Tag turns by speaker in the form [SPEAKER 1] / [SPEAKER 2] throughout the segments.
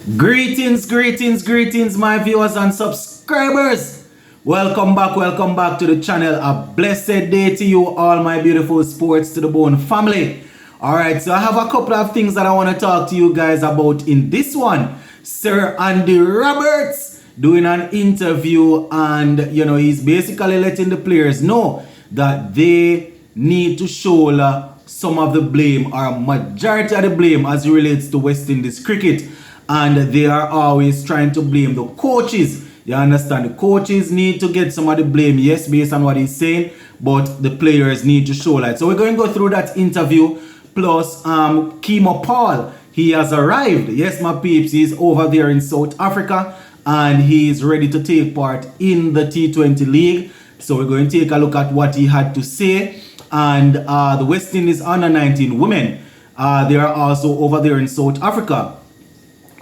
[SPEAKER 1] Greetings, my viewers and subscribers. Welcome back to the channel. A blessed day to you, all my beautiful Sports to the Bone family. Alright, so I have a couple of things that I want to talk to you guys about in this one. Sir Andy Roberts doing an interview, and he's basically letting the players know that they need to shoulder some of the blame, or majority of the blame, as it relates to West Indies cricket. And they are always trying to blame the coaches. You understand? The coaches need to get some of the blame, yes, based on what he's saying, but the players need to show light. So we're going to go through that interview. Plus, Keemo Paul, he has arrived. Yes, my peeps, he's over there in South Africa, and he's ready to take part in the T20 League. So we're going to take a look at what he had to say. And the West Indies under-19 women, they are also over there in South Africa.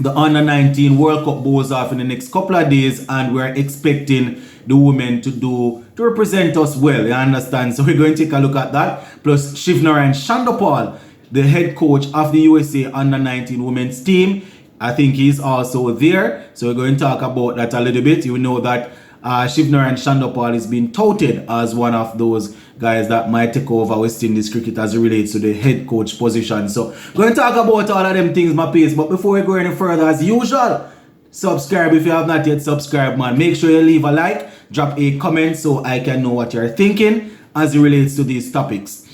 [SPEAKER 1] The under-19 World Cup goes off in the next couple of days, and we're expecting the women to represent us well, you understand? So we're going to take a look at that. Plus, Shivnarine Shandopal, the head coach of the USA under-19 women's team, I think he's also there. So we're going to talk about that a little bit. You know that Shivnarine Shandopal is being touted as one of those guys that might take over West Indies cricket as it relates to the head coach position. So we're going to talk about all of them things, my peeps. But before we go any further, as usual, subscribe if you have not yet subscribed, man. Make sure you leave a like, drop a comment so I can know what you're thinking as it relates to these topics.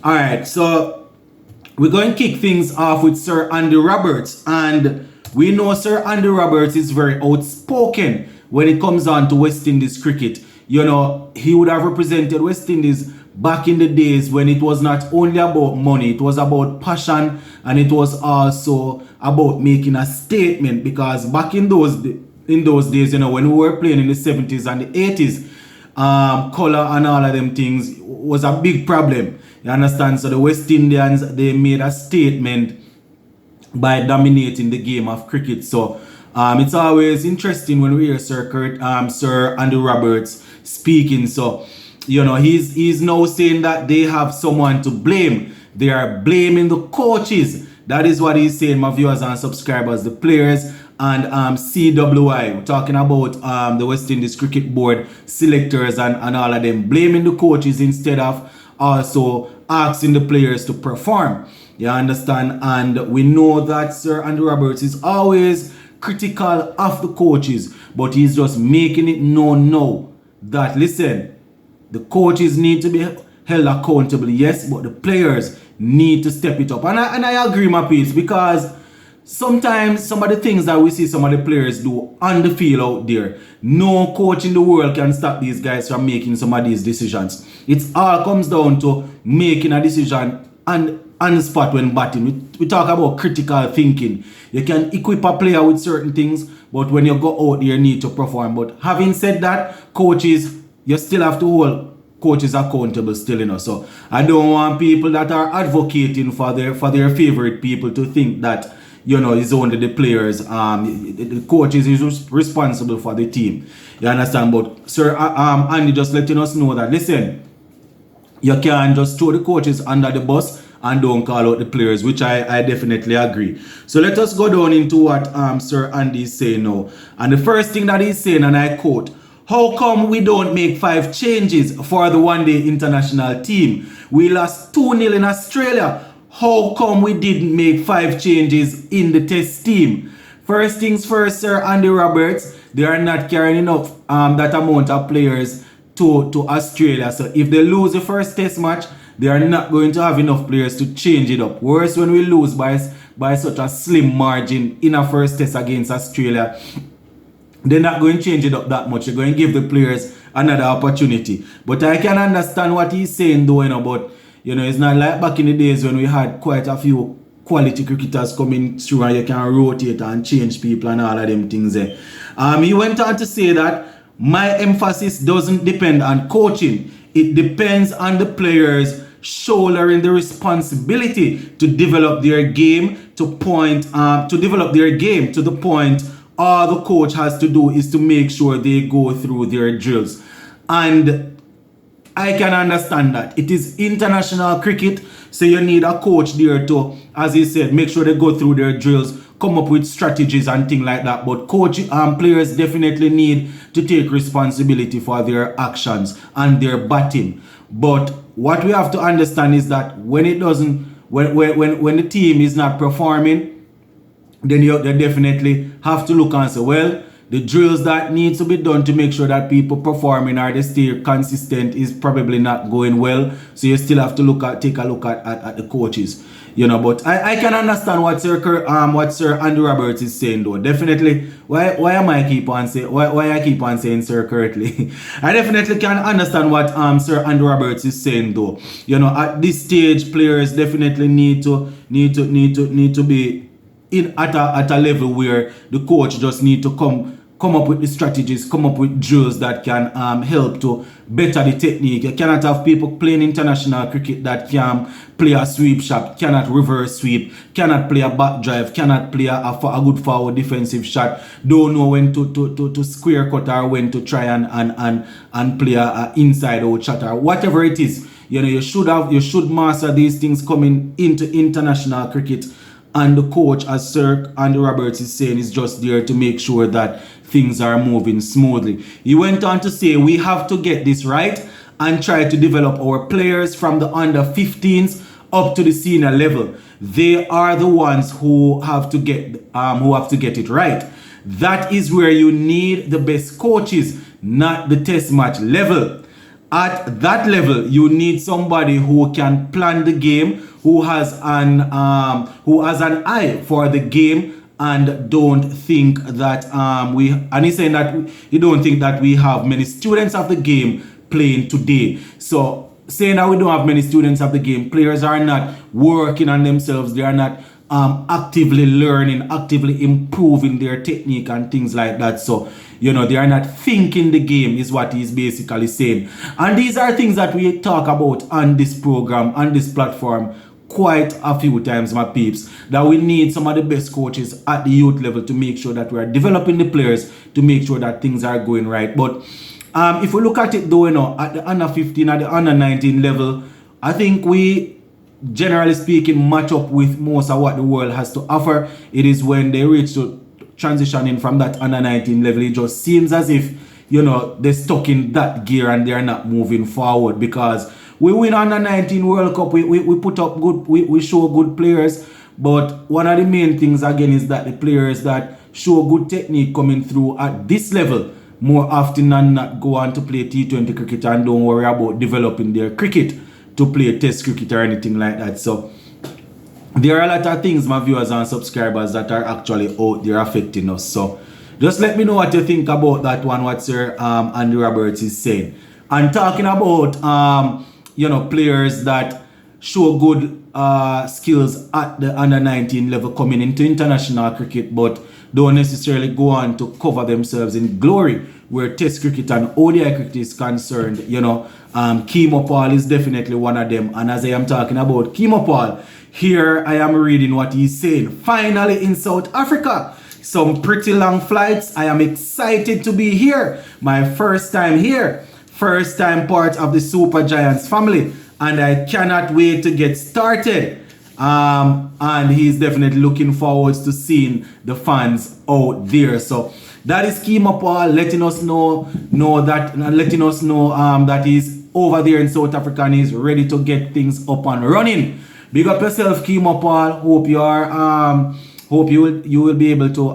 [SPEAKER 1] Alright, so we're going to kick things off with Sir Andy Roberts. And we know Sir Andy Roberts is very outspoken when it comes on to West Indies cricket. You know, he would have represented West Indies back in the days when it was not only about money, it was about passion, and it was also about making a statement. Because back in those days, when we were playing in the 70s and the 80s, color and all of them things was a big problem. You understand? So the West Indians, they made a statement by dominating the game of cricket. So it's always interesting when we hear Sir Andy Roberts speaking. So, he's now saying that they have someone to blame. They are blaming the coaches. That is what he's saying, my viewers and subscribers, the players and CWI. We're talking about the West Indies Cricket Board selectors and all of them, blaming the coaches instead of also asking the players to perform. You understand? And we know that Sir Andy Roberts is always critical of the coaches, but he's just making it known now that, listen, the coaches need to be held accountable, yes, but the players need to step it up. And I agree, my peeps, because sometimes some of the things that we see some of the players do on the field out there, no coach in the world can stop these guys from making some of these decisions. It all comes down to making a decision and on the spot when batting. We talk about critical thinking. You can equip a player with certain things, but when you go out there, you need to perform. But having said that, coaches, you still have to hold coaches accountable still, So I don't want people that are advocating for their favorite people to think that, it's only the players. The coaches is responsible for the team. You understand? But Sir Andy just letting us know that, listen, you can't just throw the coaches under the bus and don't call out the players, which I definitely agree. So let us go down into what Sir Andy is saying now. And the first thing that he's saying, and I quote, "How come we don't make 5 changes for the one-day international team? We lost 2-0 in Australia. How come we didn't make 5 changes in the test team?" First things first, Sir Andy Roberts, they are not carrying enough that amount of players to Australia. So if they lose the first test match, they are not going to have enough players to change it up. Worse when we lose by such a slim margin in a first test against Australia. They're not going to change it up that much. They're going to give the players another opportunity. But I can understand what he's saying though, but it's not like back in the days when we had quite a few quality cricketers coming through and you can rotate and change people and all of them things there. He went on to say that my emphasis doesn't depend on coaching. It depends on the players shouldering the responsibility to develop their game to the point all the coach has to do is to make sure they go through their drills. And I can understand that. It is international cricket, so you need a coach there to, as he said, make sure they go through their drills, come up with strategies and things like that. But players definitely need to take responsibility for their actions and their batting. But what we have to understand is that when it doesn't, when the team is not performing, then they definitely have to look and say, well, the drills that need to be done to make sure that people performing or they stay consistent is probably not going well. So you still have to take a look at the coaches, But I can understand what Sir Andy Roberts is saying though. Definitely, why I keep on saying Sir currently? I definitely can understand what Sir Andy Roberts is saying though. At this stage, players definitely need to be at a level where the coach just need to come up with the strategies, come up with drills that can help to better the technique. You cannot have people playing international cricket that can play a sweep shot, cannot reverse sweep, cannot play a back drive, cannot play a good forward defensive shot, don't know when to square cut or when to try and play a inside out shot or whatever it is. You should master these things coming into international cricket. And the coach, as Sir Andy Roberts is saying, is just there to make sure that things are moving smoothly. He went on to say, we have to get this right and try to develop our players from the under 15s up to the senior level. They are the ones who have to get it right. That is where you need the best coaches, not the test match level. At that level, you need somebody who can plan the game, who has an eye for the game, and don't think that he's saying that he don't think that we have many students of the game playing today. So saying that we don't have many students of the game, players are not working on themselves, they are not actively learning, actively improving their technique and things like that. So they are not thinking the game is what he's basically saying. And these are things that we talk about on this program, on this platform, quite a few times, my peeps, that we need some of the best coaches at the youth level to make sure that we are developing the players, to make sure that things are going right. But if we look at it though, at the under 15, at the under 19 level, I think we, generally speaking, match up with most of what the world has to offer. It is when they reach to transitioning from that under 19 level, it just seems as if they're stuck in that gear and they're not moving forward, because we win under 19 World Cup, we put up good, we show good players, but one of the main things again is that the players that show good technique coming through at this level more often than not go on to play T20 cricket and don't worry about developing their cricket to play test cricket or anything like that. So there are a lot of things, my viewers and subscribers, that are actually out there affecting us. So just let me know what you think about that one, what Sir Andy Roberts is saying. And talking about players that show good skills at the under 19 level coming into international cricket, but don't necessarily go on to cover themselves in glory where test cricket and ODI cricket is concerned. Keemo Paul is definitely one of them. And as I am talking about Keemo Paul, here I am reading what he's saying. Finally in South Africa. Some pretty long flights. I am excited to be here. My first time here. First time part of the Super Giants family. And I cannot wait to get started. And he's definitely looking forward to seeing the fans out there. So that is Keemo Paul letting us know that he's over there in South Africa and he's ready to get things up and running. Big up yourself, Keemo Paul. Hope you will be able to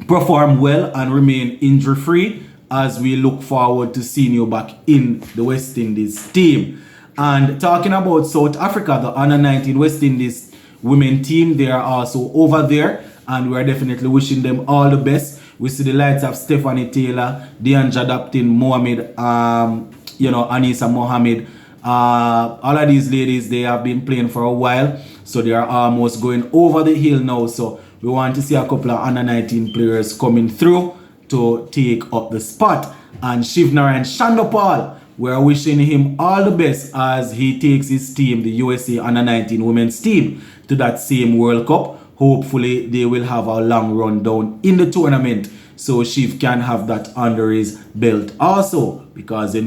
[SPEAKER 1] perform well and remain injury free as we look forward to seeing you back in the West Indies team. And talking about South Africa, the under 19 West Indies women team, they are also over there, and we are definitely wishing them all the best. We see the likes of Stephanie Taylor, Deandra Daptin, Mohamed, Anisa Mohamed. All of these ladies, they have been playing for a while, so they are almost going over the hill now. So we want to see a couple of under 19 players coming through to take up the spot. And Shivnarayan Shandopal, we are wishing him all the best as he takes his team, the USA under 19 women's team, to that same World Cup. Hopefully they will have a long run down in the tournament, so Shiv can have that under his belt also, because he's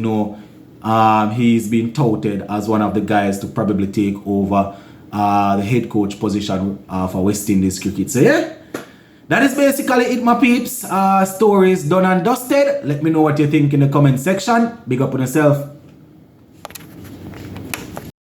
[SPEAKER 1] been touted as one of the guys to probably take over the head coach position for West Indies cricket. So yeah, that is basically it, my peeps. Stories done and dusted. Let me know what you think in the comment section. Big up on yourself.